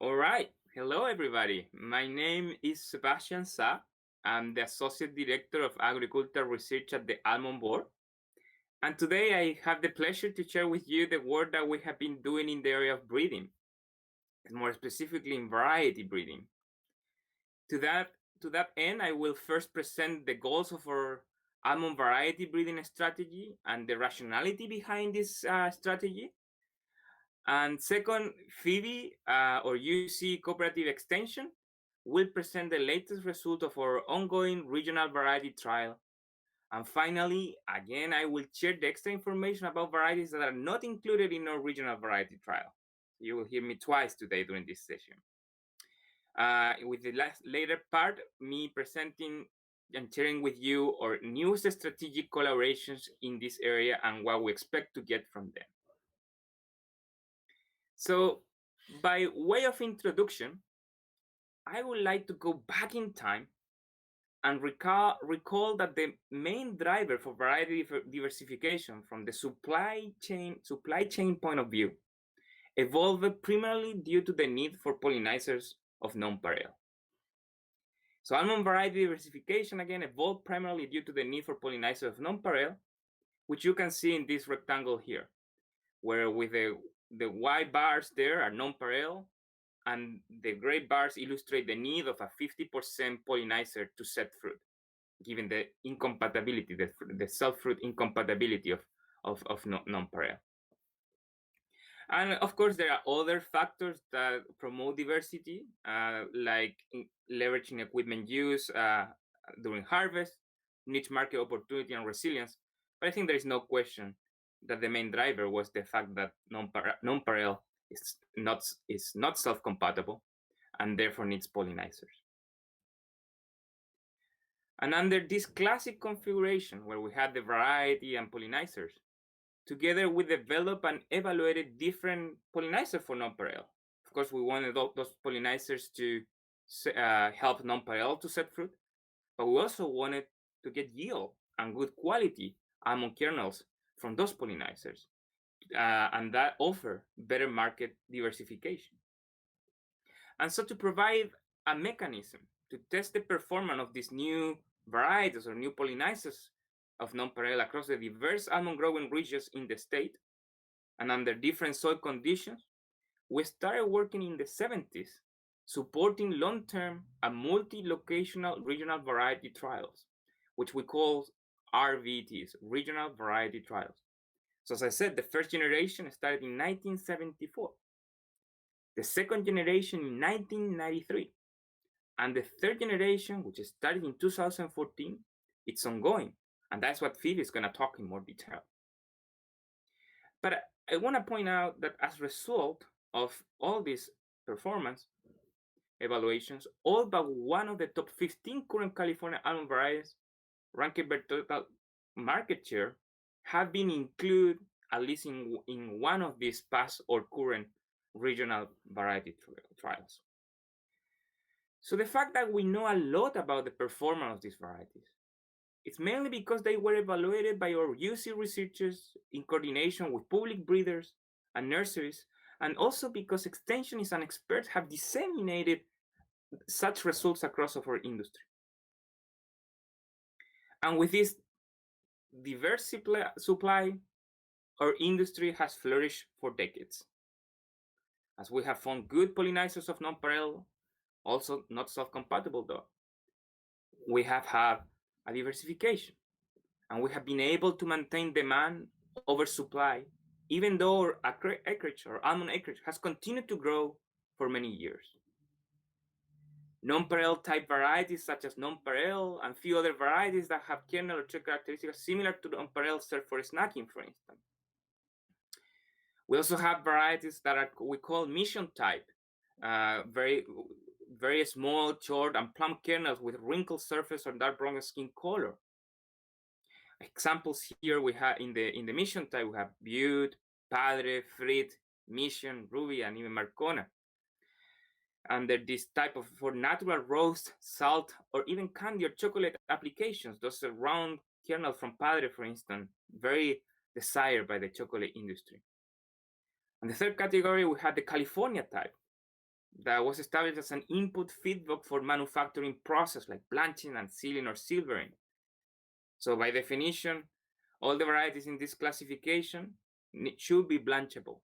All right. Hello, everybody. My name is Sebastian Sa. I'm the Associate Director of Agricultural Research at the Almond Board. And today I have the pleasure to share with you the work that we have been doing in the area of breeding, and more specifically in variety breeding. To that, to that end, I will first present the goals of our almond variety breeding strategy and the rationality behind this strategy. And second, Phoebe, or UC Cooperative Extension, will present the latest result of our ongoing regional variety trial. And finally, again, I will share the extra information about varieties that are not included in our regional variety trial. You will hear me twice today during this session. With the later part, me presenting and sharing with you our newest strategic collaborations in this area and what we expect to get from them. So, by way of introduction, I would like to go back in time and recall that the main driver for variety diversification from the supply chain point of view evolved primarily due to the need for pollinizers of nonpareil. So almond variety diversification again evolved primarily due to the need for pollinizers of nonpareil, which you can see in this rectangle here, where with the white bars there are nonpareil, and the gray bars illustrate the need of a 50% pollinizer to set fruit, given the incompatibility, the self-fruit incompatibility of nonpareil. And of course, there are other factors that promote diversity, like leveraging equipment use during harvest, niche market opportunity, and resilience. But I think there is no question that the main driver was the fact that nonpareil is not self-compatible and therefore needs pollinizers. And under this classic configuration where we had the variety and pollinizers, together we developed and evaluated different pollinizers for nonpareil. Of course, we wanted those pollinizers to help nonpareil to set fruit, but we also wanted to get yield and good quality almond kernels from those pollinizers, and that offer better market diversification. And so to provide a mechanism to test the performance of these new varieties or new pollinizers of nonpareil across the diverse almond growing regions in the state and under different soil conditions, we started working in the 70s, supporting long-term and multi-locational regional variety trials, which we call RVTs, regional variety trials. So as I said, the first generation started in 1974, the second generation in 1993, and the third generation, which started in 2014, it's ongoing. And that's what Phoebe is going to talk in more detail. But I want to point out that as a result of all these performance evaluations, all but one of the top 15 current California almond varieties ranked by total market share have been included at least in one of these past or current regional variety trials. So the fact that we know a lot about the performance of these varieties, it's mainly because they were evaluated by our UC researchers in coordination with public breeders and nurseries, and also because extensionists and experts have disseminated such results across our industry. And with this diverse supply, our industry has flourished for decades, as we have found good pollinizers of nonpareil, also not self-compatible though. We have had a diversification, and we have been able to maintain demand over supply, even though our acreage or almond acreage has continued to grow for many years. Nonpareil type varieties such as nonpareil and few other varieties that have kernel or trait characteristics similar to nonpareil serve for snacking, for instance. We also have varieties that we call mission type, very small, short, and plump kernels with wrinkled surface or dark brown skin color. Examples here we have in the mission type, we have Butte, Padre, Frit, Mission, Ruby, and even Marcona. Under this type of for natural roast, salt, or even candy or chocolate applications, those are round kernels from Padre, for instance, very desired by the chocolate industry. And the third category, we have the California type. that was established as an input feedback for manufacturing process like blanching and sealing or silvering. So by definition, all the varieties in this classification should be blanchable.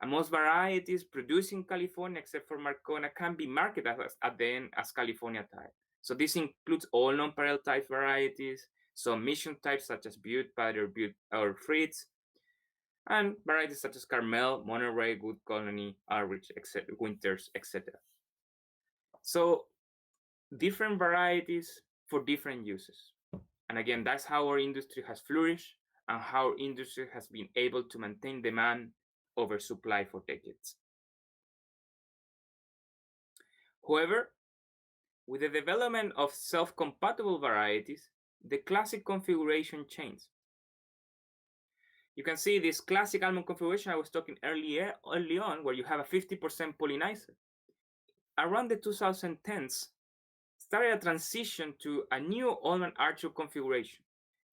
And most varieties produced in California, except for Marcona, can be marketed at the end as California type. So this includes all nonpareil type varieties, some mission types such as Butte, Padre, or Fritz, and varieties such as Carmel, Monterey, Good Colony, Arrich, Winters, etc. So different varieties for different uses. And again, that's how our industry has flourished and how our industry has been able to maintain demand over supply for decades. However, with the development of self-compatible varieties, the classic configuration changed. You can see this classic almond configuration I was talking early on, where you have a 50% pollinizer. Around the 2010s, started a transition to a new almond orchard configuration,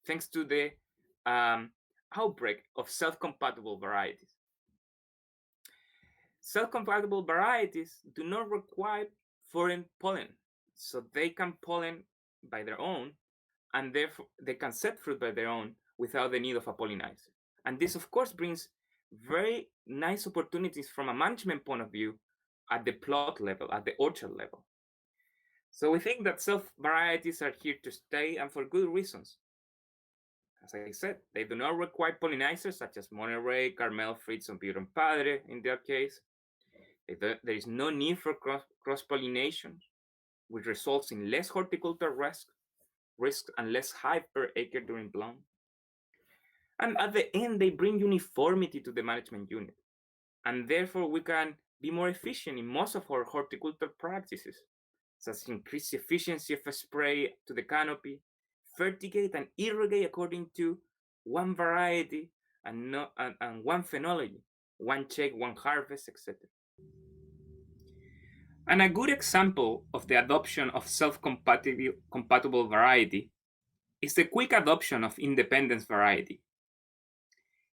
thanks to the outbreak of self-compatible varieties. Self-compatible varieties do not require foreign pollen, so they can pollen by their own, and therefore they can set fruit by their own without the need of a pollinizer. And this, of course, brings very nice opportunities from a management point of view at the plot level, at the orchard level. So we think that self varieties are here to stay, and for good reasons. As I said, they do not require pollinizers such as Monterey, Carmel, Fritz, and Butte and Padre in their case. There is no need for cross-pollination, which results in less horticultural risk and less height per acre during bloom. And at the end, they bring uniformity to the management unit. And therefore, we can be more efficient in most of our horticultural practices, such as increase efficiency of a spray to the canopy, fertigate and irrigate according to one variety and one phenology, one check, one harvest, etc. And a good example of the adoption of self-compatible variety is the quick adoption of Independence variety.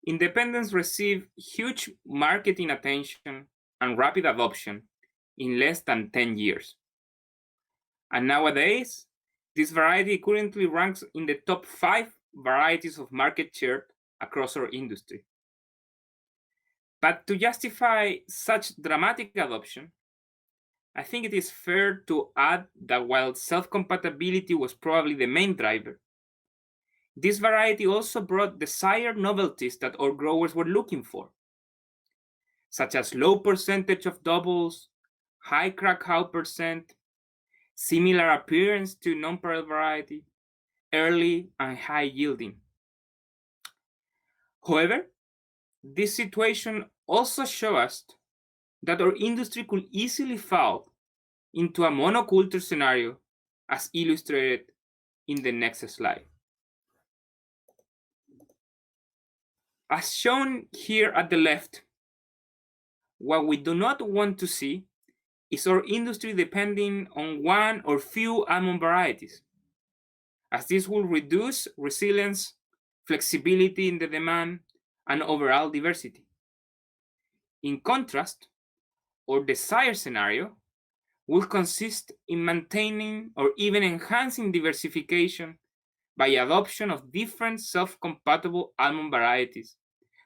Independence received huge marketing attention and rapid adoption in less than 10 years. And nowadays, this variety currently ranks in the top 5 varieties of market share across our industry. But to justify such dramatic adoption, I think it is fair to add that while self-compatibility was probably the main driver, this variety also brought desired novelties that our growers were looking for, such as low percentage of doubles, high crack how percent, similar appearance to nonpareil variety, early and high yielding. However, this situation also shows us that our industry could easily fall into a monoculture scenario, as illustrated in the next slide. As shown here at the left, what we do not want to see is our industry depending on one or few almond varieties, as this will reduce resilience, flexibility in the demand, and overall diversity. In contrast, our desired scenario will consist in maintaining or even enhancing diversification by adoption of different self-compatible almond varieties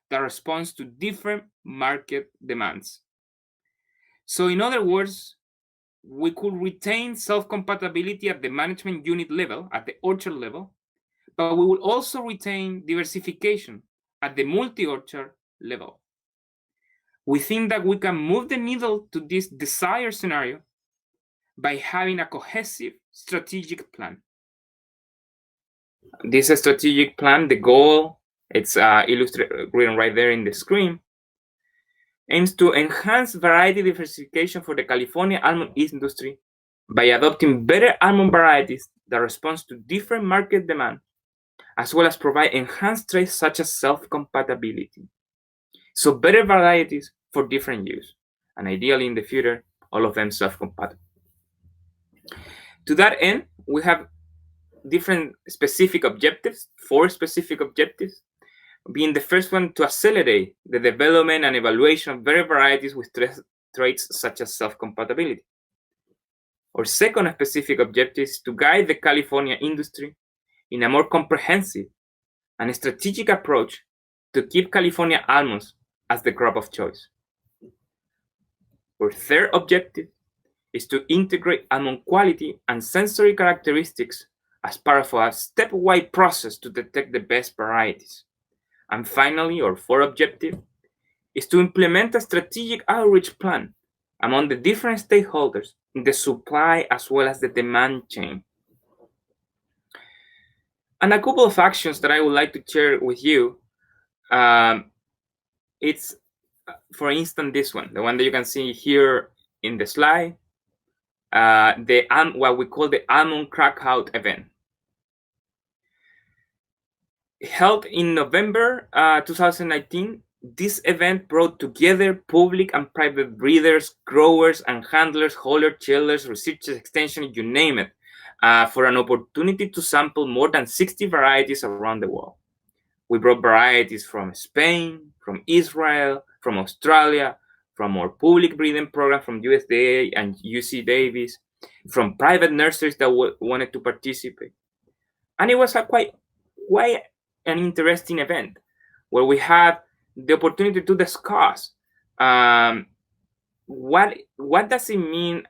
that respond to different market demands. So in other words, we could retain self-compatibility at the management unit level, at the orchard level, but we will also retain diversification at the multi-orchard level. We think that we can move the needle to this desired scenario by having a cohesive strategic plan. This strategic plan, the goal, it's illustrated written right there in the screen, aims to enhance variety diversification for the California almond industry by adopting better almond varieties that respond to different market demand, as well as provide enhanced traits such as self-compatibility. So better varieties for different use, and ideally in the future, all of them self-compatible. To that end, we have different specific objectives, 4 specific objectives, being the first one to accelerate the development and evaluation of better varieties with traits such as self-compatibility. Our second specific objective is to guide the California industry in a more comprehensive and strategic approach to keep California almonds as the crop of choice. Our third objective is to integrate almond quality and sensory characteristics as part of a stepwise process to detect the best varieties. And finally, our fourth objective is to implement a strategic outreach plan among the different stakeholders in the supply as well as the demand chain. And a couple of actions that I would like to share with you. It's, for instance, this one, the one that you can see here in the slide, what we call the Almond Crackout event. Held in November 2019, this event brought together public and private breeders, growers and handlers, holders, chillers, researchers, extension, you name it, for an opportunity to sample more than 60 varieties around the world. We brought varieties from Spain, from Israel, from Australia, from our public breeding program from USDA and UC Davis, from private nurseries that wanted to participate. And it was a quite an interesting event where we had the opportunity to discuss what does it mean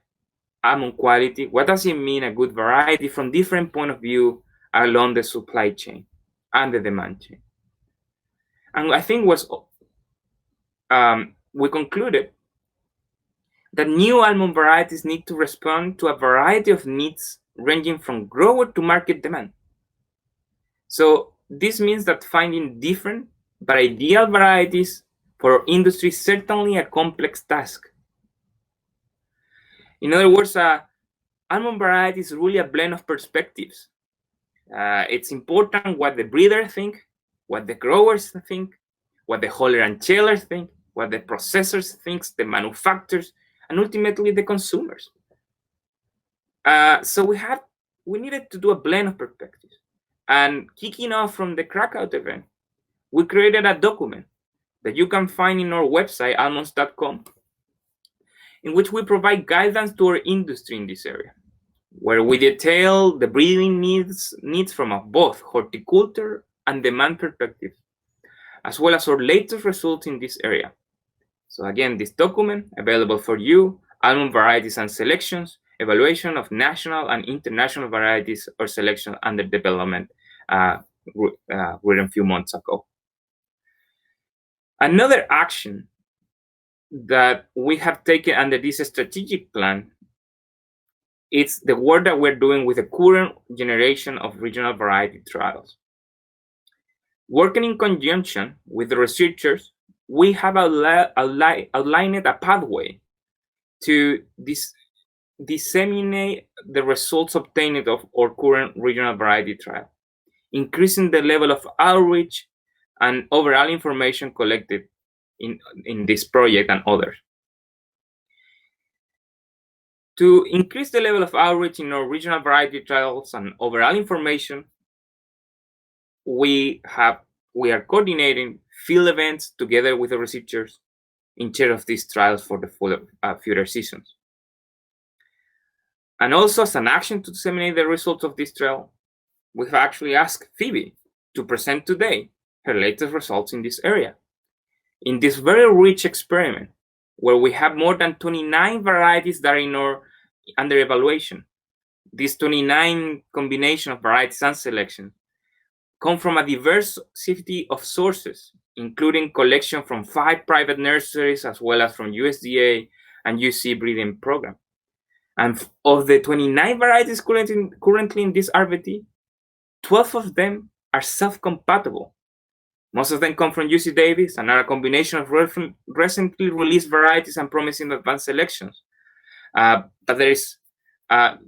almond quality, what does it mean a good variety from different point of view along the supply chain and the demand chain. And I think we concluded that new almond varieties need to respond to a variety of needs ranging from grower to market demand. So this means that finding different but ideal varieties for our industry is certainly a complex task. In other words, almond variety is really a blend of perspectives. It's important what the breeders think, what the growers think, what the holder and chillers think, what the processors think, the manufacturers, and ultimately the consumers. So we needed to do a blend of perspectives. And kicking off from the Crackout event, we created a document that you can find in our website, almonds.com, in which we provide guidance to our industry in this area, where we detail the breeding needs from both horticulture and demand perspective, as well as our latest results in this area. So again, this document available for you, almond varieties and selections, evaluation of national and international varieties or selection under development written a few months ago. Another action that we have taken under this strategic plan is the work that we're doing with the current generation of regional variety trials. Working in conjunction with the researchers, we have outlined a pathway to disseminate the results obtained of our current regional variety trial, increasing the level of outreach and overall information collected in this project and others. To increase the level of outreach in our regional variety trials and overall information, we are coordinating field events together with the researchers in charge of these trials for the future seasons. And also, as an action to disseminate the results of this trial, we've actually asked Phoebe to present today her latest results in this area. In this very rich experiment, where we have more than 29 varieties that are under evaluation, this 29 combination of varieties and selections come from a diversity of sources, including collection from 5 private nurseries, as well as from USDA and UC breeding program. And of the 29 varieties currently in this RVT, 12 of them are self-compatible. Most of them come from UC Davis and are a combination of recently released varieties and promising advanced selections. But there is, and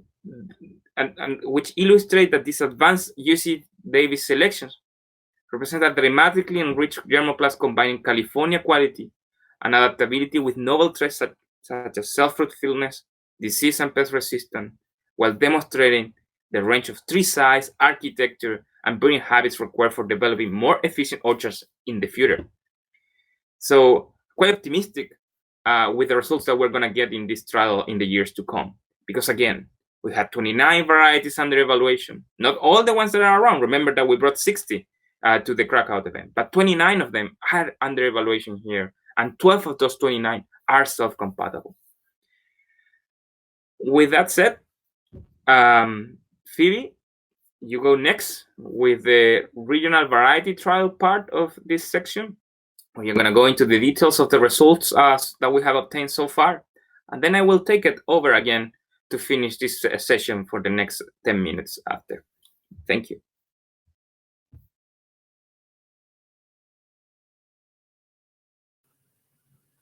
which illustrate that these advanced UC Davis selections represent a dramatically enriched germplasm combining California quality and adaptability with novel traits such as self-fruitfulness, disease and pest resistance, while demonstrating the range of tree size, architecture, and breeding habits required for developing more efficient orchards in the future. So quite optimistic with the results that we're going to get in this trial in the years to come. Because again, we had 29 varieties under evaluation. Not all the ones that are around. Remember that we brought 60 to the Krakow event, but 29 of them are under evaluation here, and 12 of those 29 are self-compatible. With that said, Phoebe, you go next with the regional variety trial part of this section. You're going to go into the details of the results that we have obtained so far, and then I will take it over again to finish this session for the next 10 minutes after. Thank you.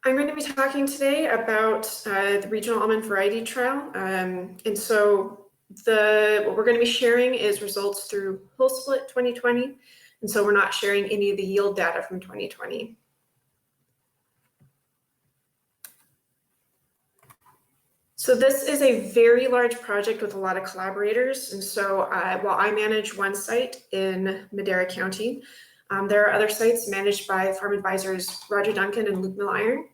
I'm going to be talking today about the regional almond variety trial. And so what we're going to be sharing is results through whole split 2020. And so we're not sharing any of the yield data from 2020. So this is a very large project with a lot of collaborators. And so while I manage one site in Madera County, there are other sites managed by farm advisors Roger Duncan and Luke Milliron.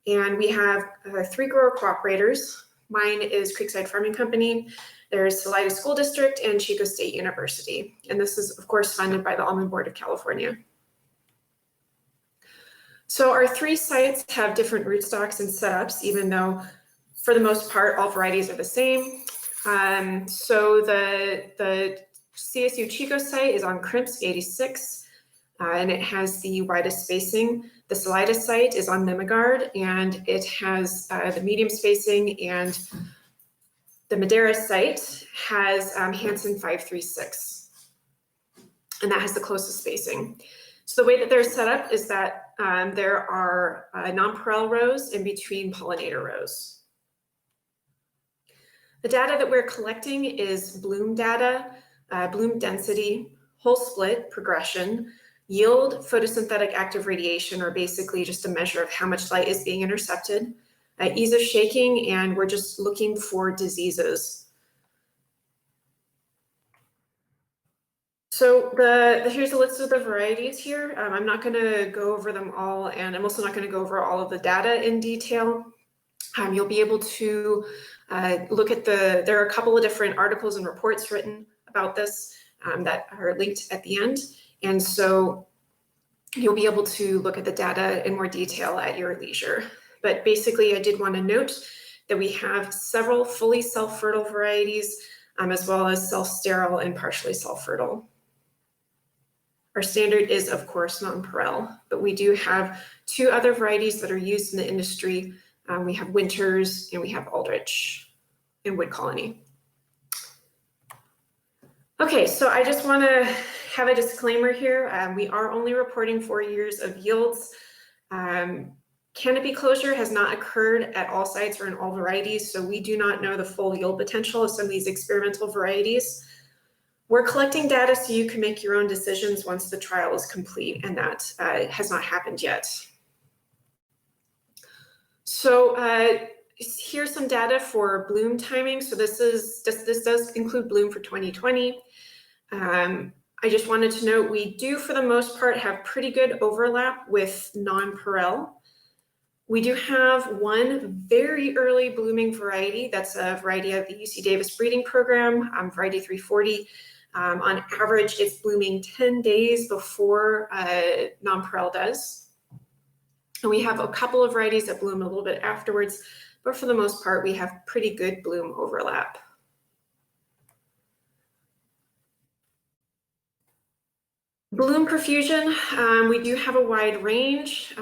And we have 3 grower cooperators. Mine is Creekside Farming Company. There's Salida School District and Chico State University. And this is, of course, funded by the Almond Board of California. So our 3 sites have different rootstocks and setups, even though for the most part, all varieties are the same. So the CSU Chico site is on Krimsk 86, and it has the widest spacing. The Salida site is on Mimigard, and it has the medium spacing, and the Madera site has Hansen 536, and that has the closest spacing. So the way that they're set up is that there are nonpareil rows in between pollinator rows. The data that we're collecting is bloom data, bloom density, whole split, progression, yield, photosynthetic active radiation, or basically just a measure of how much light is being intercepted, ease of shaking, and we're just looking for diseases. So here's a list of the varieties here. I'm not going to go over them all, and I'm also not going to go over all of the data in detail. You'll be able to look at there are a couple of different articles and reports written about this that are linked at the end. And so you'll be able to look at the data in more detail at your leisure. But basically, I did want to note that we have several fully self-fertile varieties, as well as self-sterile and partially self-fertile. Our standard is, of course, nonpareil, but we do have 2 other varieties that are used in the industry. We have Winters and we have Aldrich in Wood Colony. Okay, so I just want to have a disclaimer here. We are only reporting 4 years of yields. Canopy closure has not occurred at all sites or in all varieties, so we do not know the full yield potential of some of these experimental varieties. We're collecting data so you can make your own decisions once the trial is complete, and that has not happened yet. So here's some data for bloom timing. So this does include bloom for 2020. I just wanted to note we do, for the most part, have pretty good overlap with nonpareil. We do have one very early blooming variety. That's a variety of the UC Davis breeding program, variety 340. On average, it's blooming 10 days before nonpareil does. And we have a couple of varieties that bloom a little bit afterwards, but for the most part, we have pretty good bloom overlap. Bloom profusion, we do have a wide range.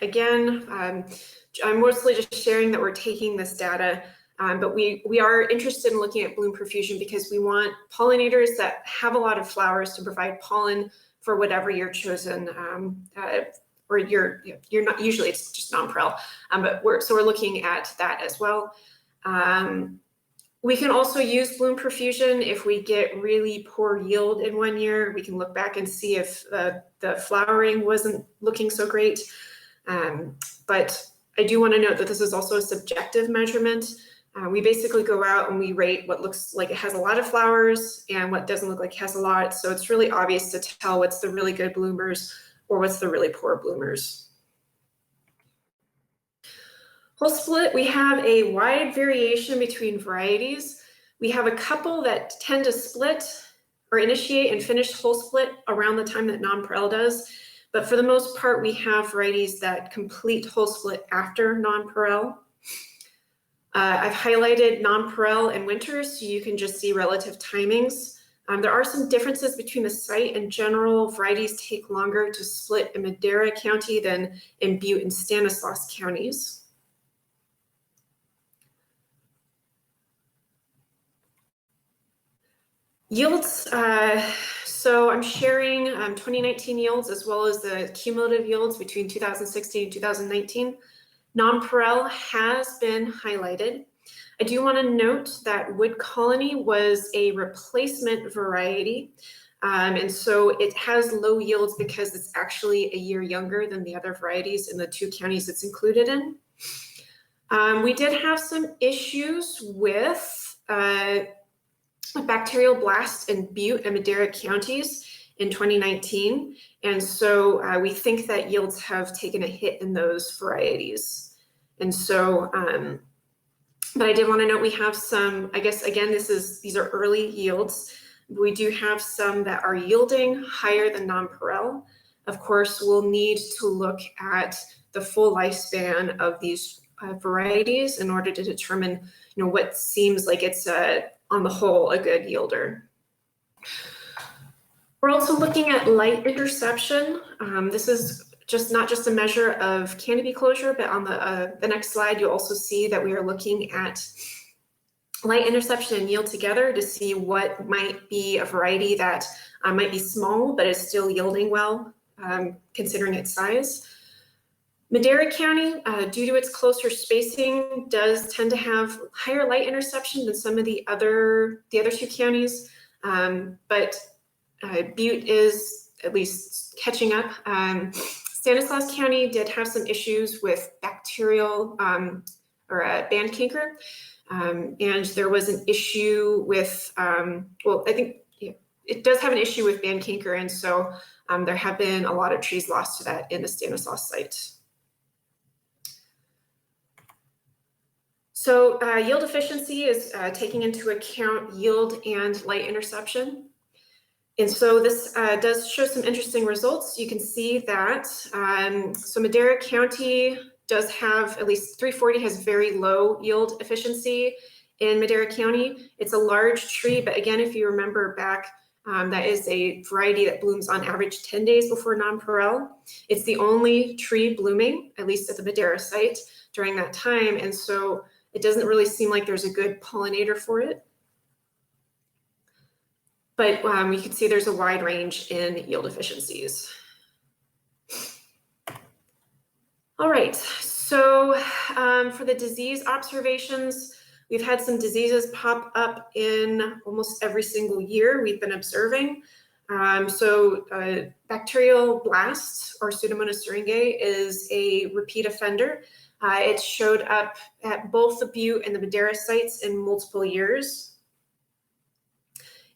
Again, I'm mostly just sharing that we're taking this data, but we are interested in looking at bloom profusion because we want pollinators that have a lot of flowers to provide pollen for whatever your chosen or you're not, usually it's just nonpareil, but we're looking at that as well. We can also use bloom profusion if we get really poor yield in one year. We can look back and see if the flowering wasn't looking so great. But I do want to note that this is also a subjective measurement. We basically go out and we rate what looks like it has a lot of flowers and what doesn't look like it has a lot. So it's really obvious to tell what's the really good bloomers or what's the really poor bloomers. Whole split, we have a wide variation between varieties. We have a couple that tend to split or initiate and finish whole split around the time that nonpareil does. But for the most part, we have varieties that complete whole split after nonpareil. I've highlighted nonpareil and winter, so you can just see relative timings. There are some differences between the site. In general, varieties take longer to split in Madera County than in Butte and Stanislaus counties. Yields, so I'm sharing 2019 yields as well as the cumulative yields between 2016 and 2019. Nonpareil has been highlighted. I do want to note that Wood Colony was a replacement variety, and so it has low yields because it's actually a year younger than the other varieties in the 2 counties it's included in. We did have some issues with bacterial blast in Butte and Madera counties in 2019. And so we think that yields have taken a hit in those varieties. And so, but I did want to note we have some, I guess, again, these are early yields. We do have some that are yielding higher than nonpareil. Of course, we'll need to look at the full lifespan of these varieties in order to determine, what seems like it's on the whole a good yielder. We're also looking at light interception. This is not just a measure of canopy closure, but on the next slide, you'll also see that we are looking at light interception and yield together to see what might be a variety that might be small, but is still yielding well, considering its size. Madera County, due to its closer spacing, does tend to have higher light interception than some of the other 2 counties, but Butte is at least catching up. Stanislaus County did have some issues with bacterial band canker, and there was an issue with, well, I think it does have an issue with band canker, and so there have been a lot of trees lost to that in the Stanislaus site. So yield efficiency is taking into account yield and light interception. And so this does show some interesting results. You can see that, so Madera County does have, at least 340 has very low yield efficiency in Madera County. It's a large tree, but again, if you remember back, that is a variety that blooms on average 10 days before nonpareil. It's the only tree blooming, at least at the Madera site, during that time. And so it doesn't really seem like there's a good pollinator for it. But you can see there's a wide range in yield efficiencies. All right, so for the disease observations, we've had some diseases pop up in almost every single year we've been observing. Bacterial blast, or Pseudomonas syringae, is a repeat offender. It showed up at both the Butte and the Madera sites in multiple years.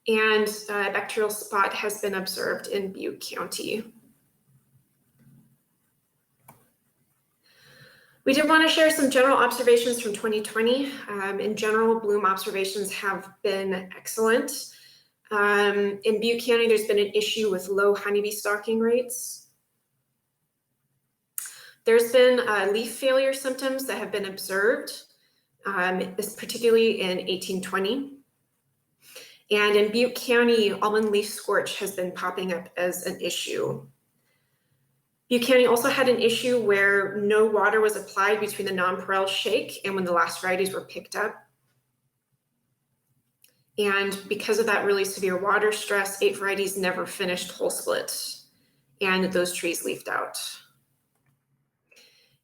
And bacterial spot has been observed in Butte County. We did want to share some general observations from 2020. In general, bloom observations have been excellent. In Butte County, there's been an issue with low honeybee stocking rates. There's been leaf failure symptoms that have been observed, particularly in 1820. And in Butte County, almond leaf scorch has been popping up as an issue. Butte County also had an issue where no water was applied between the nonpareil shake and when the last varieties were picked up. And because of that really severe water stress, 8 varieties never finished whole split, and those trees leafed out.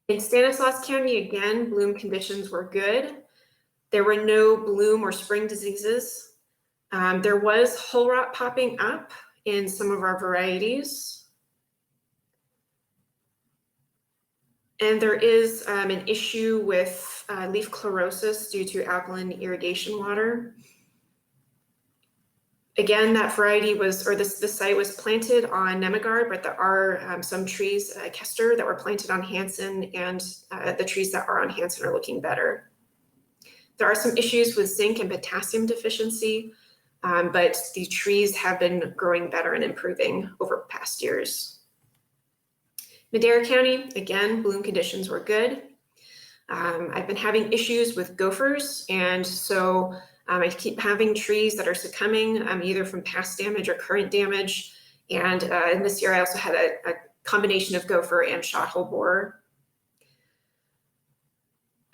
In Stanislaus County, again, bloom conditions were good. There were no bloom or spring diseases. There was hull rot popping up in some of our varieties. And there is an issue with leaf chlorosis due to alkaline irrigation water. Again, that variety was, or this site was planted on Nemegard, but there are some trees, Kester, that were planted on Hansen, and the trees that are on Hansen are looking better. There are some issues with zinc and potassium deficiency, but these trees have been growing better and improving over past years. Madera County, again, bloom conditions were good. I've been having issues with gophers, and so I keep having trees that are succumbing either from past damage or current damage. And in this year, I also had a combination of gopher and shot-hole borer.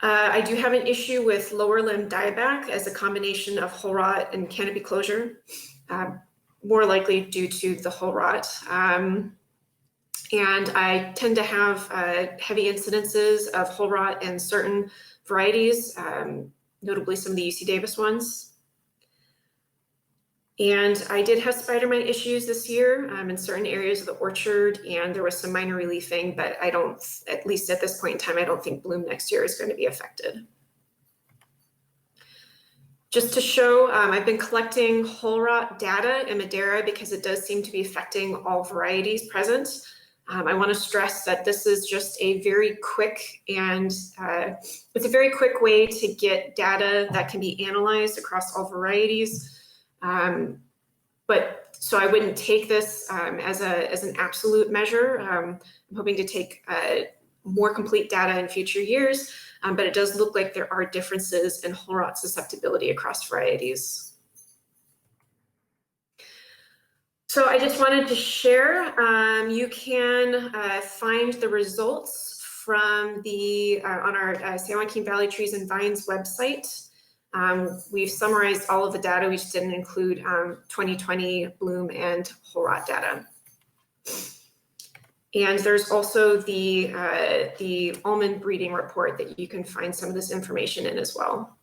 I do have an issue with lower limb dieback as a combination of hole rot and canopy closure, more likely due to the hole rot. And I tend to have heavy incidences of hole rot in certain varieties, notably some of the UC Davis ones. And I did have spider mite issues this year in certain areas of the orchard, and there was some minor reliefing, but I don't, at least at this point in time, I don't think bloom next year is going to be affected. Just to show, I've been collecting hole rot data in Madera because it does seem to be affecting all varieties present. I want to stress that this is just a very quick and it's a very quick way to get data that can be analyzed across all varieties. But so I wouldn't take this as an absolute measure. I'm hoping to take more complete data in future years, but it does look like there are differences in hole rot susceptibility across varieties. So I just wanted to share, you can find the results from the on our San Joaquin Valley Trees and Vines website. We've summarized all of the data. We just didn't include 2020 bloom and hole rot data. And there's also the almond breeding report that you can find some of this information in as well.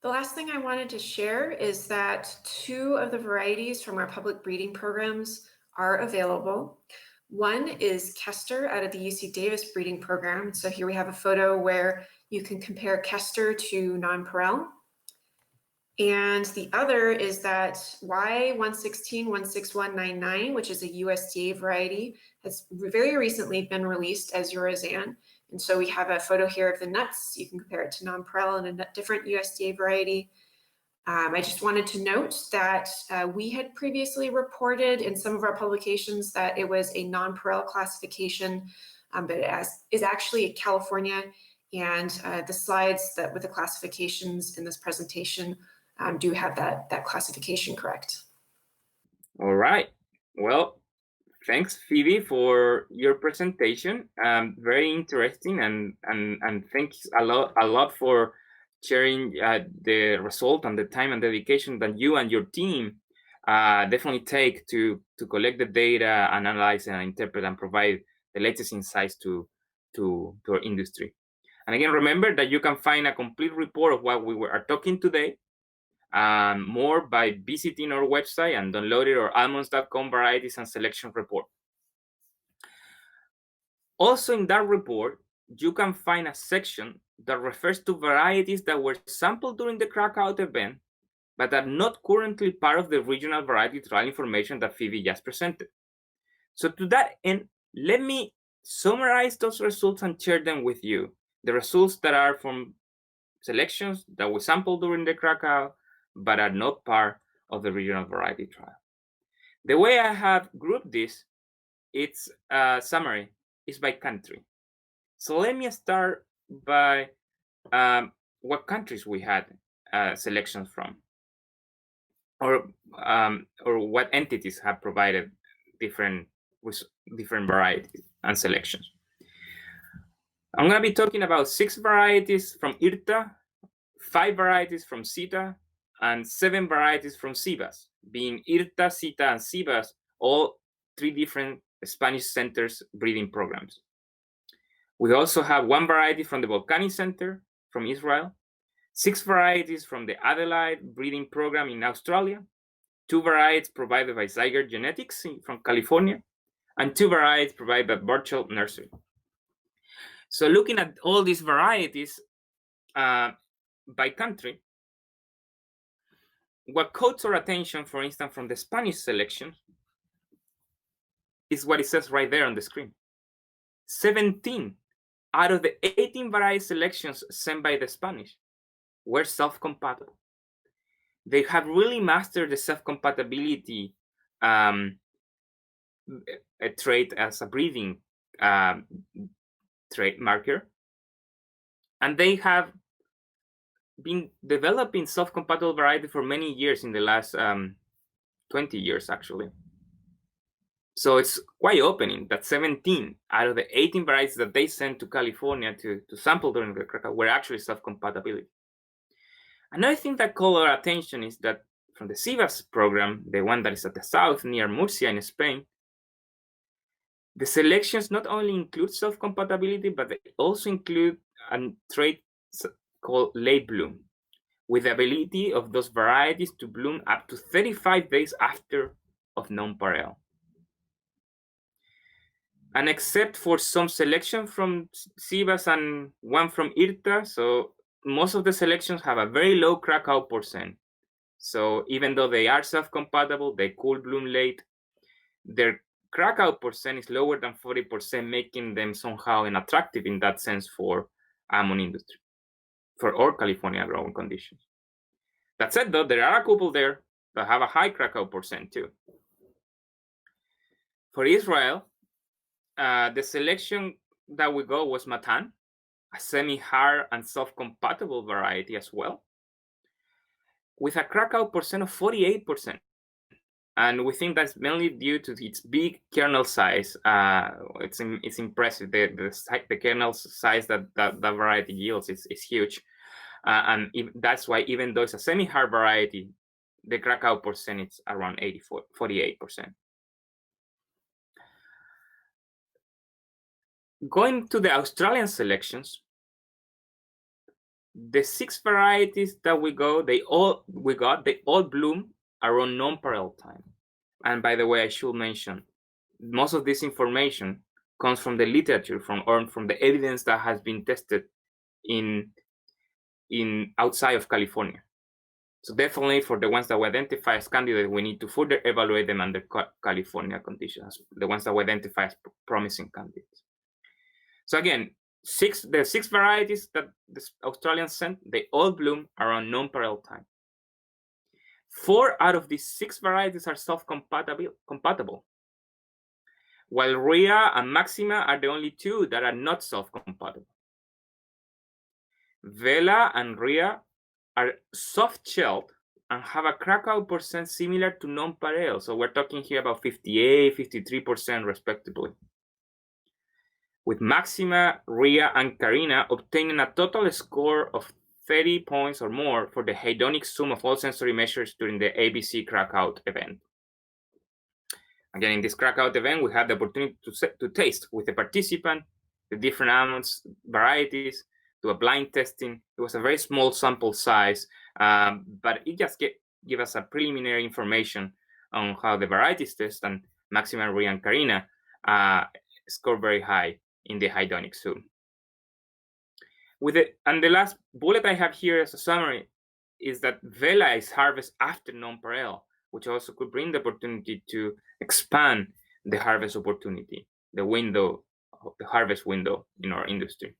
The last thing I wanted to share is that 2 of the varieties from our public breeding programs are available. One is Kester out of the UC Davis breeding program. So here we have a photo where you can compare Kester to nonpareil. And the other is that Y116-16199, which is a USDA variety, has very recently been released as Eurozan. And so we have a photo here of the nuts. You can compare it to nonpareil and a different USDA variety. I just wanted to note that we had previously reported in some of our publications that it was a nonpareil classification, but it is actually a California. And the slides that with the classifications in this presentation do have that classification correct. All right. Well, thanks, Phoebe, for your presentation. Very interesting, and thanks a lot for sharing the result and the time and dedication that you and your team definitely take to collect the data, analyze and interpret and provide the latest insights to our industry. And again, remember that you can find a complete report of what we are talking today, more by visiting our website and downloading our almonds.com varieties and selection report. Also in that report, you can find a section that refers to varieties that were sampled during the Crackout event, but are not currently part of the regional variety trial information that Phoebe just presented. So to that end, let me summarize those results and share them with you. The results that are from selections that were sampled during the Crackout, but are not part of the regional variety trial. The way I have grouped this, it's a summary, is by country. So let me start by what countries we had selections from, or what entities have provided different varieties and selections. I'm going to be talking about 6 varieties from IRTA, 5 varieties from CITA, and 7 varieties from CIBAS, being IRTA, CITA, and CIBAS, all 3 different Spanish centers breeding programs. We also have 1 variety from the Volcanic Center from Israel, 6 varieties from the Adelaide breeding program in Australia, 2 varieties provided by Zyger Genetics from California, and 2 varieties provided by Burchell Nursery. So looking at all these varieties by country, what caught our attention, for instance, from the Spanish selection, is what it says right there on the screen. 17 out of the 18 variety selections sent by the Spanish were self-compatible. They have really mastered the self-compatibility trait as a breeding trait marker. And they have been developing self-compatible variety for many years, in the last 20 years, actually. So it's quite opening that 17 out of the 18 varieties that they sent to California to sample during the crack out were actually self-compatibility. Another thing that caught our attention is that from the CIVAS program, the one that is at the south near Murcia in Spain, the selections not only include self-compatibility, but they also include a trait called late bloom, with the ability of those varieties to bloom up to 35 days after of nonpareil. And except for some selection from CIVAS and one from IRTA, so most of the selections have a very low crack out percent. So even though they are self-compatible, they could bloom late, their crack out percent is lower than 40%, making them somehow unattractive in that sense for almond industry, for all California growing conditions. That said, though, there are a couple there that have a high crack out percent too. For Israel, the selection that we got was Matan, a semi-hard and self-compatible variety as well, with a crack out percent of 48%. And we think that's mainly due to its big kernel size. It's impressive. The kernel size that variety yields is huge. And that's why, even though it's a semi-hard variety, the crack out percent is around 48%. Going to the Australian selections, the 6 varieties that we got, they all bloom around nonpareil time. And by the way, I should mention, most of this information comes from the literature, from the evidence that has been tested in outside of California. So definitely for the ones that we identify as candidates, we need to further evaluate them under California conditions, the ones that we identify as promising candidates. So again, the 6 varieties that the Australians sent, they all bloom around nonpareil time. 4 out of these 6 varieties are self-compatible, while Rhea and Maxima are the only 2 that are not self-compatible. Vela and Rhea are soft-shelled and have a crack out percent similar to nonpareil. So we're talking here about 58, 53% respectively, with Maxima, Rhea, and Karina obtaining a total score of 30 points or more for the hedonic sum of all sensory measures during the ABC crackout event. Again, in this crackout event, we had the opportunity to taste with the participant the different almonds varieties, do a blind testing. It was a very small sample size, but it just gave us a preliminary information on how the varieties test, and Maxima, Rhea, and Karina scored very high in the hedonic sum. And the last bullet I have here as a summary is that Vela is harvested after nonpareil, which also could bring the opportunity to expand the harvest opportunity, the harvest window in our industry.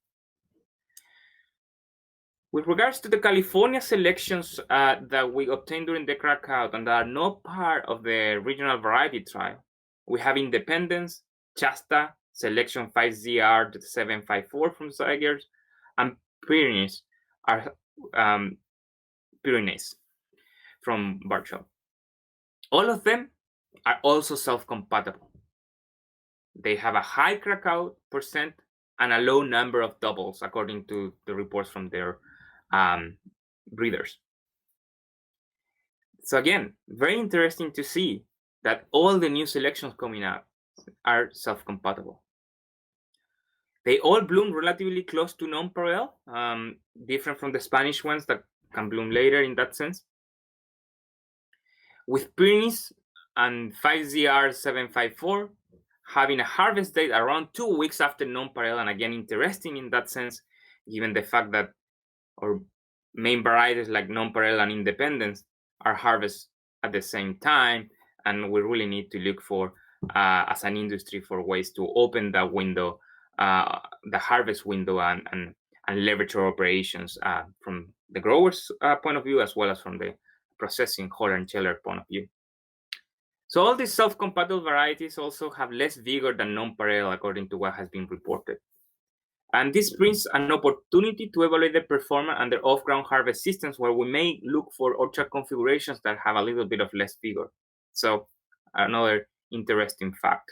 With regards to the California selections that we obtained during the crackout and that are not part of the regional variety trial, we have Independence, Shasta, Selection 5ZR754 from Zygers, and Pyrenees from Barshall. All of them are also self-compatible. They have a high crackout percent and a low number of doubles, according to the reports from their breeders. So again, very interesting to see that all the new selections coming out are self-compatible. They all bloom relatively close to nonpareil, different from the Spanish ones that can bloom later in that sense. With Pyrenees and 5ZR754 having a harvest date around 2 weeks after nonpareil, and again, interesting in that sense, given the fact that our main varieties like nonpareil and Independence our harvest at the same time, and we really need to look for, as an industry, for ways to open that window, the harvest window, and leverage our operations from the growers' point of view, as well as from the processing wholesaler and chiller point of view. So all these self-compatible varieties also have less vigor than nonpareil, according to what has been reported. And this brings an opportunity to evaluate the performance under off-ground harvest systems, where we may look for orchard configurations that have a little bit of less vigor. So another interesting fact.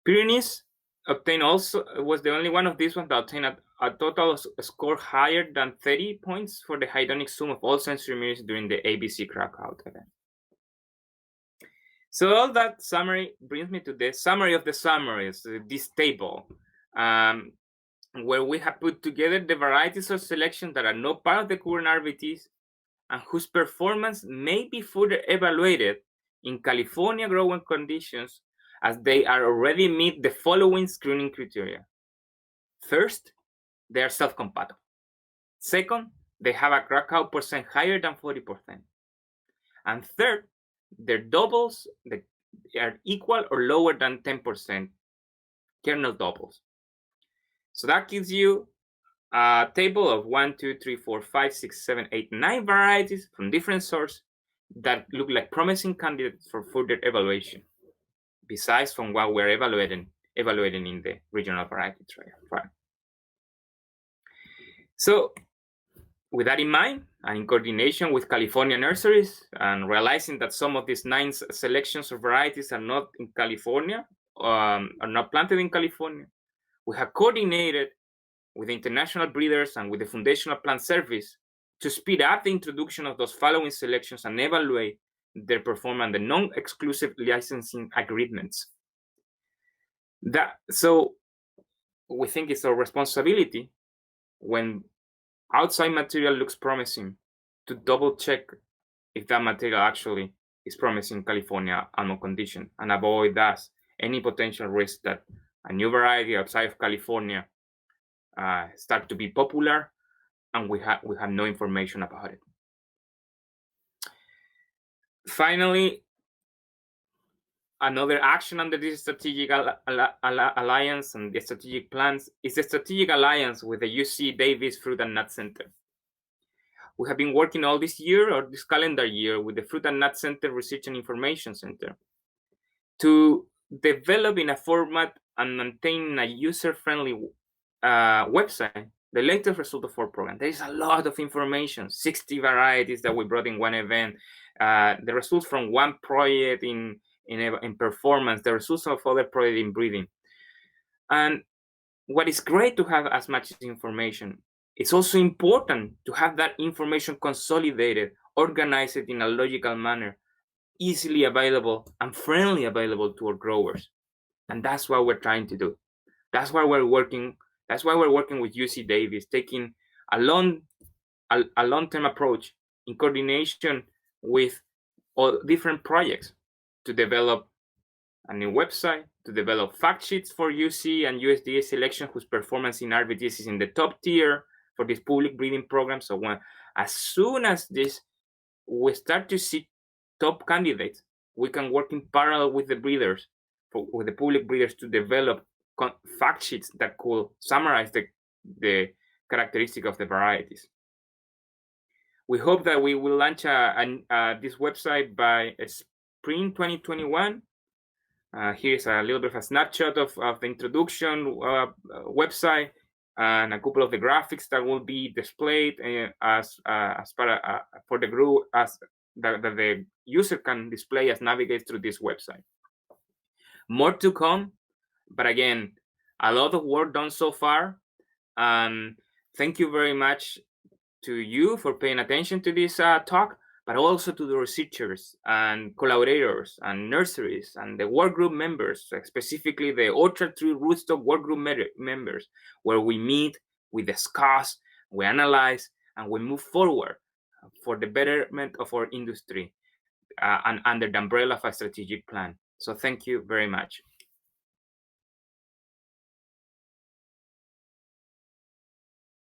Pyrenees was the only one of these ones that obtained a total score higher than 30 points for the hedonic sum of all sensory mirrors during the ABC Krakow event. So all that summary brings me to the summary of the summaries, this table, where we have put together the varieties of selection that are not part of the current RVTs and whose performance may be further evaluated in California growing conditions, as they are already meet the following screening criteria. First, they are self-compatible. Second, they have a Krakow percent higher than 40%. And third, their doubles are equal or lower than 10% kernel doubles. So that gives you a table of 1, 2, 3, 4, 5, 6, 7, 8, 9 varieties from different sources that look like promising candidates for further evaluation, besides from what we're evaluating in the regional variety trial. So with that in mind, and in coordination with California nurseries, and realizing that some of these 9 selections of varieties are not in California, are not planted in California, we have coordinated with international breeders and with the Foundational Plant Service to speed up the introduction of those following selections and evaluate their performance under non-exclusive licensing agreements. So we think it's our responsibility, when outside material looks promising, to double check if that material actually is promising California almond condition, and avoid thus any potential risk that a new variety outside of California start to be popular and we have no information about it. Finally, another action under this strategic alliance and the strategic plans is the strategic alliance with the UC Davis Fruit and Nut Center. We have been working all this year, or this calendar year, with the Fruit and Nut Center Research and Information Center to develop in a format and maintain a user-friendly website the latest result of our program. There is a lot of information, 60 varieties that we brought in one event, the results from one project in performance, the results of other projects in breeding. And what is great to have as much information, it's also important to have that information consolidated, organized in a logical manner, easily available and friendly available to our growers. And that's what we're trying to do. That's why we're working with UC Davis, taking a long-term approach in coordination with all different projects to develop a new website, to develop fact sheets for UC and USDA selection, whose performance in RVTs is in the top tier for this public breeding program. So as soon as we start to see top candidates, we can work in parallel with the breeders, with the public breeders, to develop fact sheets that could summarize the characteristic of the varieties. We hope that we will launch this website by spring 2021. Here's a little bit of a snapshot of the introduction website, and a couple of the graphics that will be displayed as part for the group, as that the user can display as navigates through this website. More to come, but again, a lot of work done so far, and thank you very much to you for paying attention to this talk, but also to the researchers and collaborators and nurseries and the work group members, specifically the Orchard Tree Rootstock work group members, where we meet, we discuss, we analyze, and we move forward for the betterment of our industry and under the umbrella of a strategic plan. So thank you very much.